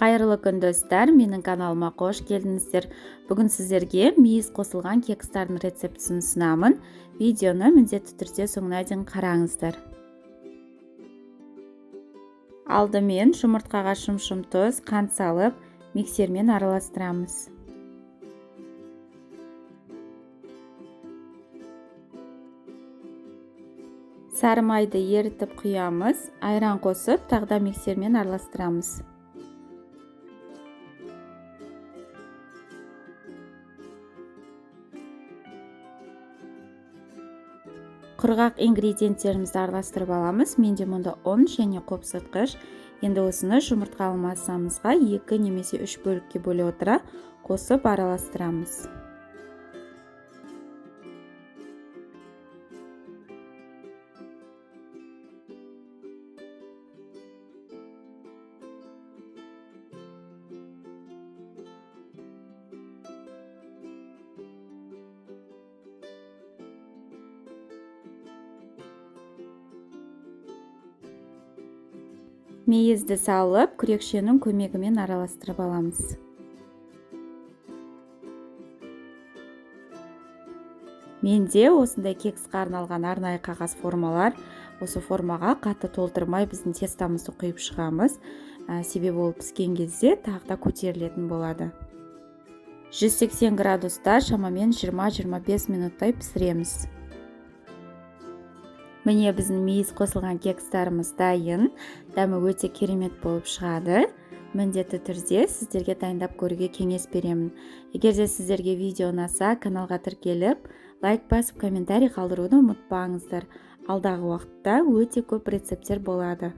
Қайырлы күн достар, менің каналыма қош келдіңіздер. Бүгін сіздерге мейіз қосылған кекстардың рецептісін ұсынамын. Видеоны міндетті түрде соңына дейін қараңыздар. Алдымен жұмыртқаға шым-шым тұз, қант салып, миксермен араластырамыз. Сары майды ерітіп құямыз, айран қосып, тағда миксермен араластырамыз. Құрғақ ингредиенттерімізді араластырып аламыз. Менде мұнда ұн және қопсытқыш. Енді осыны жұмыртқалы массамызға 2 немесе 3 бөлікке бөле отыра қосып араластырамыз. Мейізді салып, күрекшенің көмегімен араластырып аламыз. Менде осындай кекске арналған арнайы қағаз формалар. Осы формаға қатты толтырмай біздің тестамызды құйып шығамыз. Себебі ол піскен кезде тағы да көтерілетін болады. 180 градуста шамамен 20-25 минуттай пісіреміз. Міне біздің мейіз қосылған кекстарымыз дайын. Дәмі өте керемет болып шығады. Міндетті түрде сіздерге дайындап көруге кеңес беремін. Егер де сіздерге видео ұнаса, каналға тіркеліп, лайк басып, комментарий қалдыруды ұмытпаңыздар. Алдағы уақытта өте көп рецепттер болады.